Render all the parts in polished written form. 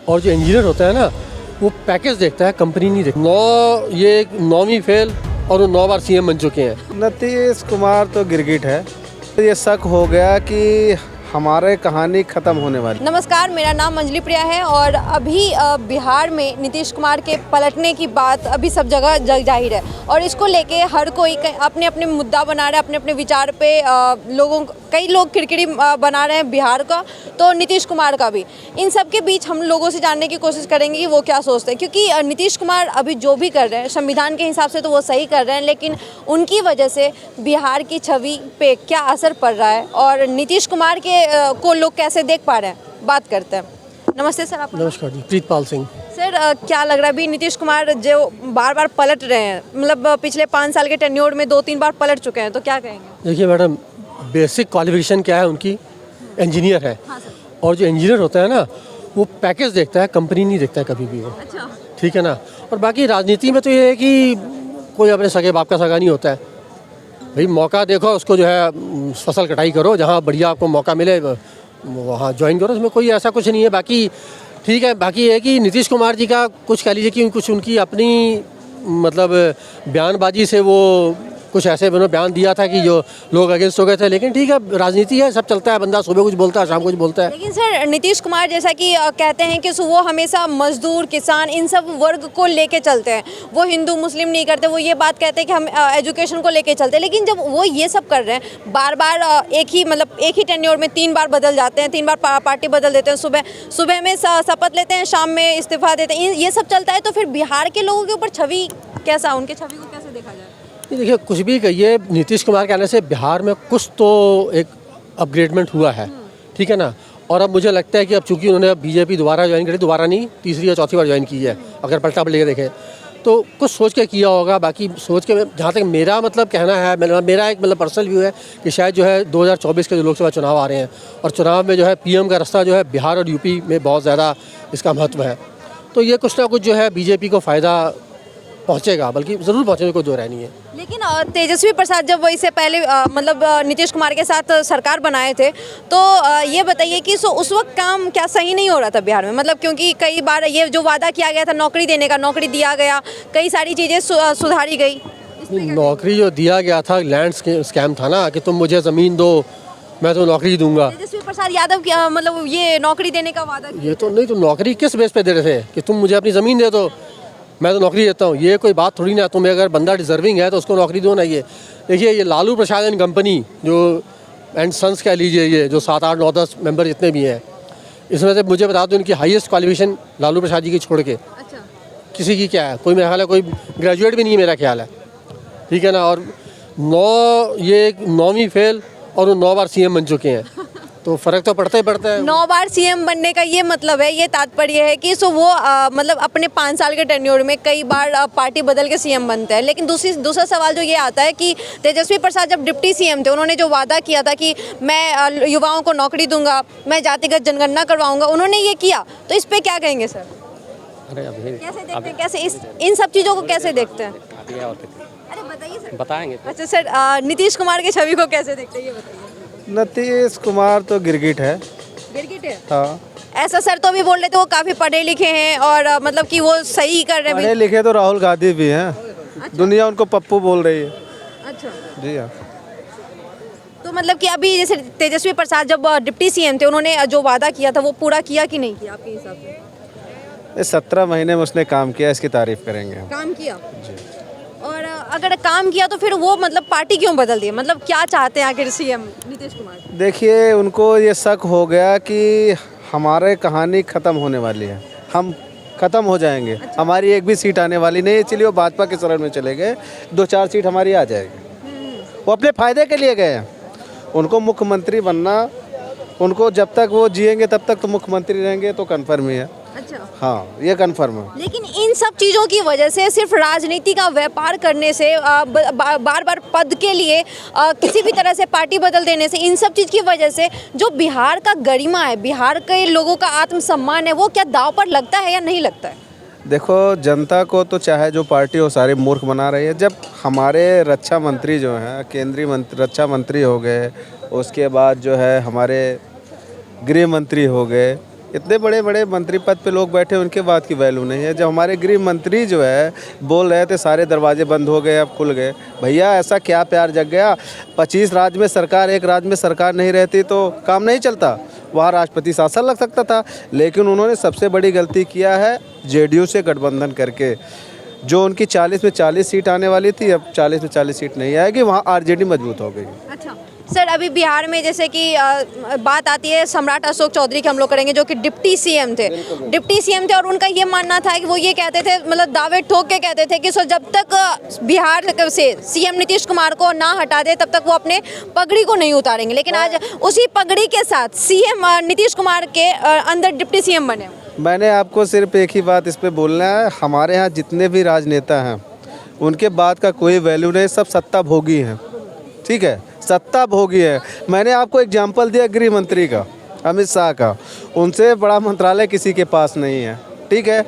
और जो इंजीनियर होता है ना वो पैकेज देखता है, कंपनी नहीं देखता। 9वीं फेल और वो 9 बार सीएम बन चुके हैं। नीतीश कुमार तो गिरगिट है। ये शक हो गया कि हमारे कहानी ख़त्म होने वाली। नमस्कार, मेरा नाम अंजलि प्रिया है और अभी बिहार में नीतीश कुमार के पलटने की बात अभी सब जगह जग जाहिर है और इसको लेके हर कोई अपने अपने मुद्दा बना रहा है, अपने अपने विचार पे कई लोग खिड़खिड़ी बना रहे हैं बिहार का, तो नीतीश कुमार का भी। इन सब के बीच हम लोगों से जानने की कोशिश करेंगे कि वो क्या सोचते हैं, क्योंकि नीतीश कुमार अभी जो भी कर रहे हैं संविधान के हिसाब से तो वो सही कर रहे हैं, लेकिन उनकी वजह से बिहार की छवि पे क्या असर पड़ रहा है और नीतीश कुमार के को लोग कैसे देख पा रहे हैं, बात करते हैं। नमस्ते सर। आप नमस्कार जी, प्रीतपाल सिंह। सर, क्या लग रहा है अभी नीतीश कुमार जो बार बार पलट रहे हैं, मतलब पिछले 5 साल के टेन्योर में 2-3 बार पलट चुके हैं, तो क्या कहेंगे? देखिए मैडम, बेसिक क्वालिफिकेशन क्या है उनकी? इंजीनियर है। हाँ सर। और जो इंजीनियर होता है ना वो पैकेज देखता है, कंपनी नहीं देखता है कभी भी वो। अच्छा। ठीक है ना। और बाकी राजनीति में तो ये है कि कोई अपने सगे बाप का सगा नहीं होता है भाई। मौका देखो, उसको जो है फसल कटाई करो, जहाँ बढ़िया आपको मौका मिले वहाँ ज्वाइन करो, उसमें कोई ऐसा कुछ नहीं है। बाकी ठीक है, बाकी ये है कि नीतीश कुमार जी का कुछ कह लीजिए कि कुछ उनकी अपनी मतलब बयानबाजी से वो कुछ ऐसे उन्होंने बयान दिया था कि जो लोग अगेंस्ट हो गए थे, लेकिन ठीक है, राजनीति है, सब चलता है। बंदा सुबह कुछ बोलता है, शाम कुछ बोलता है। लेकिन सर, नीतीश कुमार जैसा कि कहते हैं कि वो हमेशा मजदूर, किसान, इन सब वर्ग को लेके चलते हैं। वो हिंदू मुस्लिम नहीं करते, वो ये बात कहते हैं कि हम एजुकेशन को लेके चलते हैं। लेकिन जब वो ये सब कर रहे हैं, बार बार एक ही टेन्योर में 3 बार बदल जाते हैं, 3 बार पार्टी बदल देते हैं, सुबह में शपथ लेते हैं, शाम में इस्तीफा देते हैं, ये सब चलता है, तो फिर बिहार के लोगों के ऊपर छवि कैसा, उनके छवि को कैसे देखा जाए? देखिए, कुछ भी कहिए, नीतीश कुमार के आने से बिहार में कुछ तो एक अपग्रेडमेंट हुआ है, ठीक है ना। और अब मुझे लगता है कि अब चूंकि उन्होंने बीजेपी दोबारा ज्वाइन करी, दोबारा नहीं, तीसरी या चौथी बार ज्वाइन की है, अगर पलटा पलट के देखें तो कुछ सोच के किया होगा। बाकी सोच के, जहाँ तक मेरा मतलब कहना है, मेरा एक मतलब पर्सनल व्यू है कि शायद जो है 2024 के जो लोकसभा चुनाव आ रहे हैं और चुनाव में जो है पीएम का रास्ता जो है बिहार और यूपी में बहुत ज़्यादा इसका महत्व है, तो ये कुछ ना कुछ जो है बीजेपी को फ़ायदा पहुंचेगा, बल्कि ज़रूर पहुंचेगा, कोई दो राय नहीं है। लेकिन तेजस्वी प्रसाद जब इससे पहले मतलब नीतीश कुमार के साथ सरकार बनाए थे, तो ये बताइए कि उस वक्त काम क्या सही नहीं हो रहा था बिहार में? मतलब क्योंकि कई बार ये जो वादा किया गया था नौकरी देने का, नौकरी दिया गया, कई सारी चीज़ें सुधारी गई। नौकरी जो दिया गया था लैंड स्कैम था ना, कि तुम मुझे ज़मीन दो मैं तो नौकरी दूंगा। तेजस्वी प्रसाद यादव की मतलब ये नौकरी देने का वादा, ये तो नहीं, तो नौकरी किस बेस पे दे रहे थे कि तुम मुझे अपनी ज़मीन दे दो, मैं तो नौकरी देता हूँ? ये कोई बात थोड़ी ना। तुम्हें अगर बंदा डिजर्विंग है तो उसको नौकरी दो ना। ये देखिए, ये लालू प्रसाद एंड कंपनी जो एंड सन्स कह लीजिए, ये जो 7, 8, 9, 10 मेंबर जितने भी हैं, इसमें से मुझे बता दो इनकी हाईएस्ट क्वालिफिकेशन लालू प्रसाद जी की छोड़ के अच्छा, किसी की क्या है? कोई मेरा ख्याल है कोई ग्रेजुएट भी नहीं है, मेरा ख्याल है, ठीक है ना। और 9वीं फेल और वो 9 बार सीएम बन चुके हैं, तो फ़र्क तो पड़ता ही पड़ता है। 9 बार सीएम बनने का ये मतलब है, ये तात्पर्य है कि वो मतलब अपने 5 साल के टेन्योर में कई बार पार्टी बदल के सीएम बनते हैं। लेकिन दूसरा सवाल जो ये आता है कि तेजस्वी प्रसाद जब डिप्टी सीएम थे, उन्होंने जो वादा किया था कि मैं युवाओं को नौकरी दूंगा, मैं जातिगत जनगणना करवाऊंगा, उन्होंने ये किया, तो इस पर क्या कहेंगे सर? अरे अभी कैसे देखते हैं, कैसे इन सब चीज़ों को कैसे देखते हैं? अरे बताइए सर। बताएंगे। अच्छा सर, नीतीश कुमार की छवि को कैसे देखते हैं, ये बताइए। नीतीश कुमार तो गिरगिट है। गिरगिट है? हाँ। ऐसा सर तो भी बोल रहे थे वो काफी पढ़े लिखे हैं और मतलब कि वो सही कर रहे हैं। पढ़े लिखे तो राहुल गांधी भी हैं। अच्छा। दुनिया उनको पप्पू बोल रही है। अच्छा जी हाँ। तो मतलब कि अभी जैसे तेजस्वी प्रसाद जब डिप्टी सीएम थे, उन्होंने जो वादा किया था वो पूरा किया कि नहीं किया आपके हिसाब से? ये 17 महीने में उसने काम किया, इसकी तारीफ करेंगे हम। काम किया जी। और अगर काम किया तो फिर वो मतलब पार्टी क्यों बदल दी? मतलब क्या चाहते हैं आखिर सीएम नीतीश कुमार? देखिए, उनको ये शक हो गया कि हमारे कहानी ख़त्म होने वाली है, हम ख़त्म हो जाएंगे। अच्छा। हमारी एक भी सीट आने वाली नहीं, इसलिए वो भाजपा के शरण में चले गए। 2-4 सीट हमारी आ जाएगी। वो अपने फ़ायदे के लिए गए हैं। उनको मुख्यमंत्री बनना, उनको जब तक वो जिएंगे तब तक तो मुख्यमंत्री रहेंगे, तो कन्फर्म ही है। अच्छा, हाँ, ये कन्फर्म है। लेकिन इन सब चीज़ों की वजह से, सिर्फ राजनीति का व्यापार करने से, बार बार पद के लिए किसी भी तरह से पार्टी बदल देने से, इन सब चीज़ की वजह से जो बिहार का गरिमा है, बिहार के लोगों का आत्मसम्मान है, वो क्या दांव पर लगता है या नहीं लगता है? देखो, जनता को तो चाहे जो पार्टी हो सारी मूर्ख बना रही है। जब हमारे रक्षा मंत्री जो हैं, केंद्रीय रक्षा मंत्री हो गए, उसके बाद जो है हमारे गृह मंत्री हो गए, इतने बड़े बड़े मंत्री पद पे लोग बैठे, उनके बात की वैल्यू नहीं है। जब हमारे गृह मंत्री जो है बोल रहे थे सारे दरवाजे बंद हो गए, अब खुल गए, भैया ऐसा क्या प्यार जग गया? 25 राज्य में सरकार, एक राज्य में सरकार नहीं रहती तो काम नहीं चलता, वहाँ राष्ट्रपति शासन लग सकता था। लेकिन उन्होंने सबसे बड़ी गलती किया है जेडीयू से गठबंधन करके। जो उनकी 40 में 40 सीट आने वाली थी, अब 40 में 40 सीट नहीं आएगी, वहाँ आरजेडी मजबूत हो गई। अच्छा सर, अभी बिहार में जैसे कि बात आती है सम्राट अशोक चौधरी की, हम लोग करेंगे, जो कि डिप्टी सीएम थे और उनका ये मानना था कि वो ये कहते थे, मतलब दावे ठोक के कहते थे कि जब तक बिहार से सीएम नीतीश कुमार को ना हटा दे तब तक वो अपने पगड़ी को नहीं उतारेंगे। लेकिन आज उसी पगड़ी के साथ सीएम नीतीश कुमार के अंदर डिप्टी सीएम बने। मैंने आपको सिर्फ एक ही बात इस पे बोलना है, हमारे यहाँ जितने भी राजनेता हैं उनके बात का कोई वैल्यू नहीं, सब सत्ता भोगी हैं, ठीक है, सत्ता भोगी है। मैंने आपको एग्जाम्पल दिया गृह मंत्री का, अमित शाह का, उनसे बड़ा मंत्रालय किसी के पास नहीं है, ठीक है।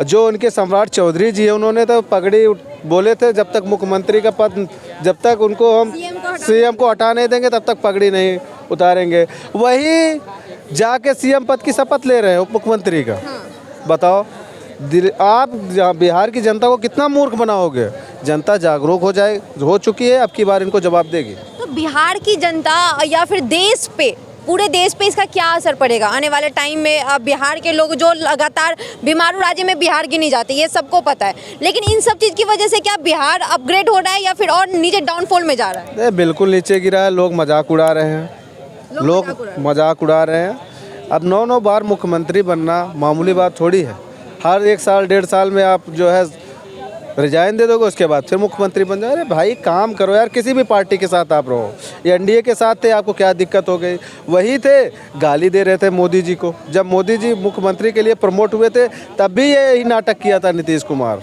जो उनके सम्राट चौधरी जी है, उन्होंने तो पगड़ी बोले थे जब तक मुख्यमंत्री का पद, जब तक उनको हम सीएम को हटा नहीं देंगे तब तक पगड़ी नहीं उतारेंगे। वही जाके सीएम पद की शपथ ले रहे हैं उप मुख्यमंत्री का। बताओ आप बिहार की जनता को कितना मूर्ख बनाओगे? जनता जागरूक हो चुकी है, अब की बार इनको जवाब देगी। तो बिहार की जनता या फिर देश पे, पूरे देश पे इसका क्या असर पड़ेगा आने वाले टाइम में? बिहार के लोग जो लगातार बीमारू राज्य में बिहार गिनी जाती है, ये सबको पता है, लेकिन इन सब चीज़ की वजह से क्या बिहार अपग्रेड हो रहा है या फिर और नीचे डाउनफॉल में जा रहा है? बिल्कुल नीचे गिरा है, लोग मजाक उड़ा रहे हैं, लोग मजाक उड़ा रहे हैं। अब 9 बार मुख्यमंत्री बनना मामूली बात थोड़ी है। हर 1 साल 1.5 साल में आप जो है रिजाइन दे दोगे, उसके बाद फिर मुख्यमंत्री बन जाओ। अरे भाई काम करो यार, किसी भी पार्टी के साथ आप रहो, ये एनडीए के साथ थे, आपको क्या दिक्कत हो गई? वही थे, गाली दे रहे थे मोदी जी को। जब मोदी जी मुख्यमंत्री के लिए प्रमोट हुए थे तब भी यही नाटक किया था नीतीश कुमार।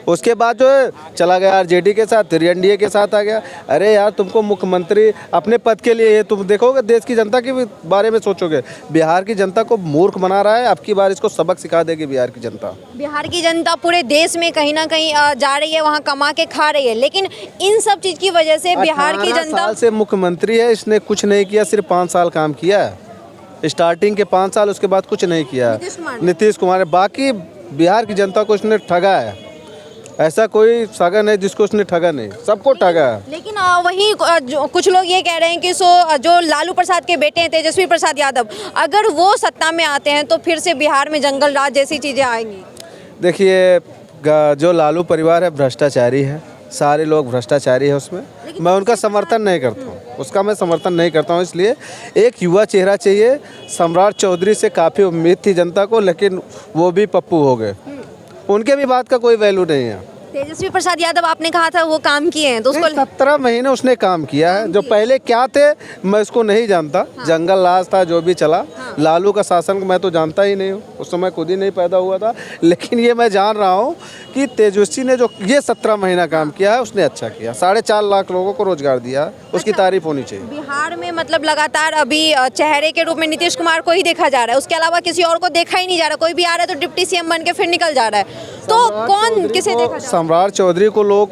उसके बाद जो है चला गया आरजेडी के साथ, फिर एनडीए के साथ आ गया। अरे यार तुमको मुख्यमंत्री अपने पद के लिए, तुम देखोगे देश की जनता के बारे में सोचोगे। बिहार की जनता को मूर्ख बना रहा है, अब की बार इसको सबक सिखा देगी बिहार की जनता। बिहार की जनता पूरे देश में कहीं ना कहीं जा रही है, वहाँ कमा के खा रही है, लेकिन इन सब चीज़ की वजह से बिहार की जनता साल से मुख्यमंत्री है, इसने कुछ नहीं किया, सिर्फ 5 साल काम किया है, स्टार्टिंग के 5 साल, उसके बाद कुछ नहीं किया नीतीश कुमार। बाकी बिहार की जनता को इसने ठगा है, ऐसा कोई सागा नहीं जिसको उसने ठगा नहीं, सबको ठगा है। लेकिन वही कुछ लोग ये कह रहे हैं कि जो लालू प्रसाद के बेटे हैं तेजस्वी प्रसाद यादव, अगर वो सत्ता में आते हैं तो फिर से बिहार में जंगल राज जैसी चीज़ें आएंगी। देखिए, जो लालू परिवार है भ्रष्टाचारी है, सारे लोग भ्रष्टाचारी है उसमें। मैं उनका समर्थन नहीं करता हूँ, उसका मैं समर्थन नहीं करता हूँ। इसलिए एक युवा चेहरा चाहिए। सम्राट चौधरी से काफ़ी उम्मीद थी जनता को, लेकिन वो भी पप्पू हो गए, उनके भी बात का कोई वैल्यू नहीं है। तेजस्वी प्रसाद यादव आपने कहा था वो काम किए हैं, तो उसको 17 महीने उसने काम किया है। जो पहले क्या थे मैं इसको नहीं जानता। हाँ। जंगल राज था जो भी चला। हाँ। लालू का शासन मैं तो जानता ही नहीं हूँ, उस समय खुद ही नहीं पैदा हुआ था। लेकिन ये मैं जान रहा हूँ कि तेजस्वी ने जो ये 17 महीना काम किया है उसने अच्छा किया, 4.5 लाख लोगों को रोजगार दिया, उसकी तारीफ होनी चाहिए। बिहार में मतलब लगातार अभी चेहरे के रूप में नीतीश कुमार को ही देखा जा रहा है, उसके अलावा किसी और को देखा ही नहीं जा रहा। कोई भी आ रहा है तो डिप्टी सीएम बन के फिर निकल जा रहा है, तो कौन किसे देखा? सम्राट चौधरी को लोग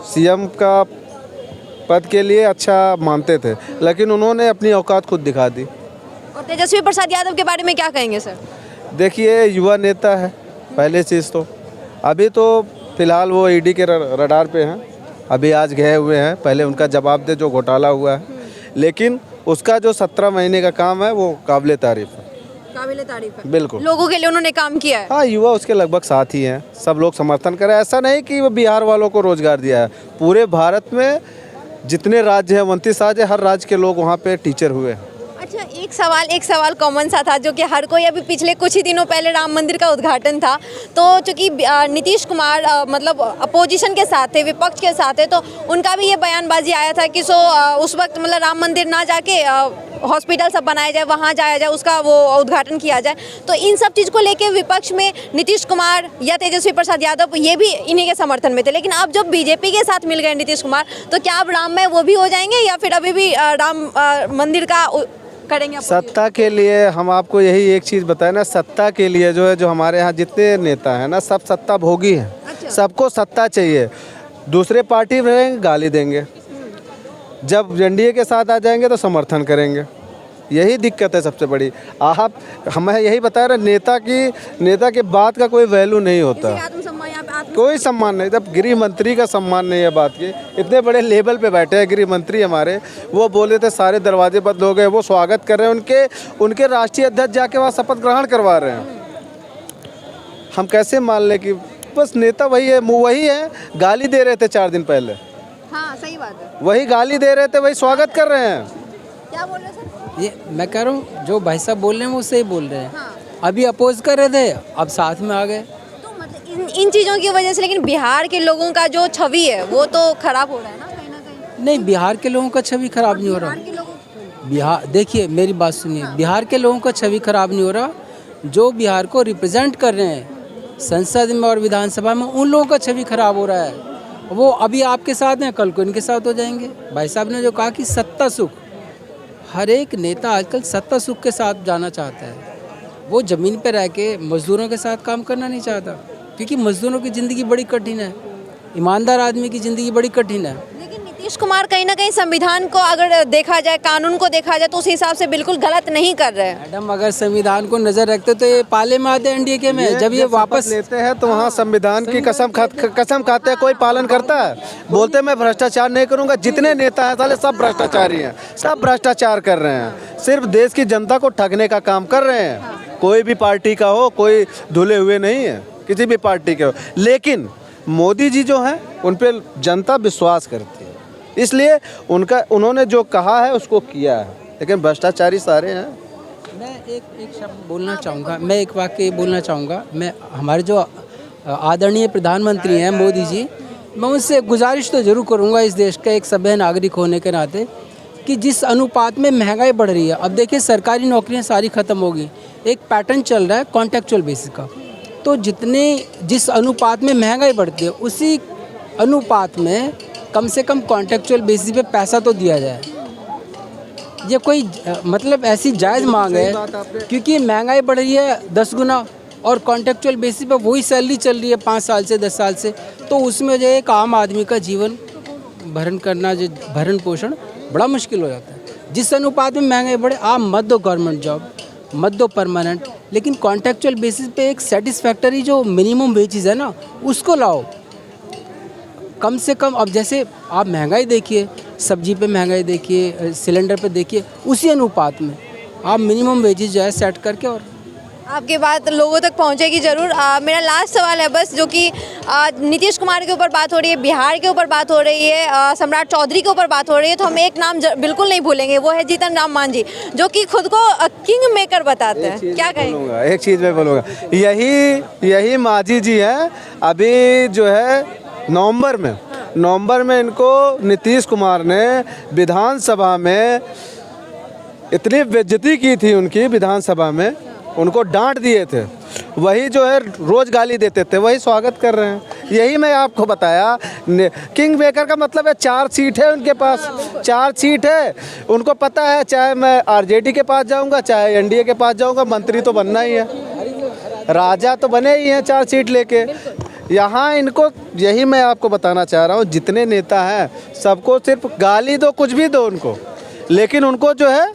सीएम का पद के लिए अच्छा मानते थे, लेकिन उन्होंने अपनी औकात खुद दिखा दी। और तेजस्वी प्रसाद यादव के बारे में क्या कहेंगे सर? देखिए, युवा नेता है पहले चीज़ तो, अभी तो फिलहाल वो ईडी के रडार पे हैं, अभी आज गए हुए हैं, पहले उनका जवाब दे जो घोटाला हुआ है। लेकिन उसका जो 17 महीने का काम है वो काबिले तारीफ है, काबिले तारीफ है। बिल्कुल, लोगों के लिए उन्होंने काम किया है। हाँ, युवा उसके लगभग साथ ही हैं, सब लोग समर्थन करें। ऐसा नहीं कि वो बिहार वालों को रोजगार दिया है, पूरे भारत में जितने राज्य हैं 29 राज्य, हर राज्य के लोग वहाँ पे टीचर हुए हैं। अच्छा, एक सवाल कॉमन सा था जो कि हर कोई, अभी पिछले कुछ ही दिनों पहले राम मंदिर का उद्घाटन था, तो चूँकि नीतीश कुमार मतलब अपोजिशन के साथ थे, विपक्ष के साथ थे, तो उनका भी ये बयानबाजी आया था कि उस वक्त मतलब राम मंदिर ना जाके हॉस्पिटल सब बनाया जाए, वहाँ जाया जाए, उसका वो उद्घाटन किया जाए। तो इन सब चीज़ को लेके विपक्ष में नीतीश कुमार या तेजस्वी प्रसाद यादव ये भी इन्हीं के समर्थन में थे, लेकिन अब जब बीजेपी के साथ मिल गए नीतीश कुमार, तो क्या अब राम में वो भी हो जाएंगे या फिर अभी भी राम मंदिर का करेंगे? सत्ता के लिए हम आपको यही एक चीज़ बताएं ना, सत्ता के लिए जो है, जो हमारे यहाँ जितने नेता हैं ना, सब सत्ता भोगी हैं। अच्छा। सबको सत्ता चाहिए, दूसरे पार्टी में रहेंगे गाली देंगे, जब एनडीए के साथ आ जाएंगे तो समर्थन करेंगे। यही दिक्कत है सबसे बड़ी। आप हमें यही बता रहे, नेता के बात का कोई वैल्यू नहीं होता, आत्मसम्मान यहाँ पे कोई सम्मान नहीं। तब गृह मंत्री का सम्मान नहीं है बात की। इतने बड़े लेवल पे बैठे हैं गृह मंत्री हमारे, वो बोले थे सारे दरवाजे बंद हो गए, वो स्वागत कर रहे हैं, उनके राष्ट्रीय अध्यक्ष जाके वहाँ शपथ ग्रहण करवा रहे हैं। हम कैसे मान लें कि बस नेता वही है, गाली दे रहे थे 4 दिन पहले, हाँ सही बात है, वही गाली दे रहे थे, वही स्वागत कर रहे हैं। क्या बोल रहे हैं सर? ये मैं कह रहा हूँ जो भाई साहब बोल रहे हैं वो सही बोल रहे हैं। हाँ। अभी अपोज कर रहे थे, अब साथ में आ गए। तो मतलब इन चीज़ों की वजह से लेकिन बिहार के लोगों का जो छवि है वो तो खराब हो रहा है ना कहीं। नहीं, बिहार के लोगों का छवि खराब नहीं हो रहा। बिहार के लोगों बिहार, देखिए मेरी बात सुनिए, बिहार के लोगों का छवि खराब नहीं हो रहा। जो बिहार को रिप्रेजेंट कर रहे हैं संसद में और विधानसभा में, उन लोगों का छवि खराब हो रहा है। वो अभी आपके साथ हैं, कल को इनके साथ हो जाएंगे। भाई साहब ने जो कहा कि सत्ता सुख, हर एक नेता आजकल सत्ता सुख के साथ जाना चाहता है। वो ज़मीन पर रह के मज़दूरों के साथ काम करना नहीं चाहता, क्योंकि मज़दूरों की ज़िंदगी बड़ी कठिन है, ईमानदार आदमी की ज़िंदगी बड़ी कठिन है। लेकिन नीतीश कुमार कहीं ना कहीं संविधान को अगर देखा जाए, कानून को देखा जाए तो उस हिसाब से बिल्कुल गलत नहीं कर रहे हैं। मैडम, अगर संविधान को नज़र रखते तो ये पाले में आते एनडीए में। जब ये वापस लेते हैं तो वहाँ संविधान की कसम खाते हैं, कोई पालन करता है? बोलते मैं भ्रष्टाचार नहीं करूँगा। जितने नेता हैं साले सब भ्रष्टाचारी हैं, सब भ्रष्टाचार कर रहे हैं, सिर्फ देश की जनता को ठगने का काम कर रहे हैं। कोई भी पार्टी का हो, कोई धुले हुए नहीं है, किसी भी पार्टी के हो। लेकिन मोदी जी जो हैं उन पर जनता विश्वास करती है, इसलिए उन्होंने जो कहा है उसको किया है। लेकिन भ्रष्टाचारी सारे हैं। मैं एक शब्द बोलना चाहूँगा, मैं एक वाक्य बोलना चाहूँगा। मैं हमारे जो आदरणीय प्रधानमंत्री हैं मोदी जी, मैं उनसे गुजारिश तो ज़रूर करूँगा इस देश का एक सभ्य नागरिक होने के नाते, कि जिस अनुपात में महंगाई बढ़ रही है, अब देखिए सरकारी नौकरियाँ सारी ख़त्म होगी। एक पैटर्न चल रहा है कॉन्ट्रेक्चुअल बेसिस का, तो जिस अनुपात में महंगाई बढ़ती है उसी अनुपात में कम से कम कॉन्ट्रेक्चुअल बेसिस पे पैसा तो दिया जाए। ये कोई मतलब ऐसी जायज़ मांग है, क्योंकि महंगाई बढ़ रही है 10 गुना और कॉन्ट्रेक्चुअल बेसिस पे वही सैलरी चल रही है 5 साल से 10 साल से, तो उसमें जो एक आम आदमी का जीवन भरण पोषण बड़ा मुश्किल हो जाता है। जिस अनुपात में महंगाई बढ़े, आप मत दो गवर्नमेंट जॉब, मत दो परमानेंट, लेकिन कॉन्ट्रेक्चुअल बेसिस पे एक सेटिस्फैक्टरी जो मिनिमम वेजेस है ना, उसको लाओ कम से कम। अब जैसे आप महंगाई देखिए, सब्जी पे महंगाई देखिए, सिलेंडर पे देखिए, उसी अनुपात में आप मिनिमम वेजेस जो है सेट करके, और आपकी बात लोगों तक पहुंचेगी ज़रूर। मेरा लास्ट सवाल है बस, जो कि नीतीश कुमार के ऊपर बात हो रही है, बिहार के ऊपर बात हो रही है, सम्राट चौधरी के ऊपर बात हो रही है, तो हम एक नाम बिल्कुल नहीं भूलेंगे, वो है जीतन राम मांझी, जो कि खुद को किंग मेकर बताते हैं। क्या कहेंगे? एक चीज़ मैं बोलूँगा, यही मांझी जी हैं। अभी जो है नवंबर में इनको नीतीश कुमार ने विधानसभा में इतनी बेइज्जती की थी, उनकी विधानसभा में उनको डांट दिए थे। वही जो है रोज गाली देते थे, वही स्वागत कर रहे हैं। यही मैं आपको बताया, किंग मेकर का मतलब है 4 सीट है उनके पास, 4 सीट है। उनको पता है चाहे मैं आरजेडी के पास जाऊंगा, चाहे एनडीए के पास जाऊंगा, मंत्री तो बनना ही है, राजा तो बने ही हैं 4 सीट लेके। यहाँ इनको यही मैं आपको बताना चाह रहा हूँ, जितने नेता हैं सबको सिर्फ गाली दो, कुछ भी दो उनको, लेकिन उनको जो है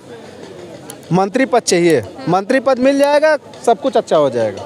मंत्री पद चाहिए। मंत्री पद मिल जाएगा, सब कुछ अच्छा हो जाएगा।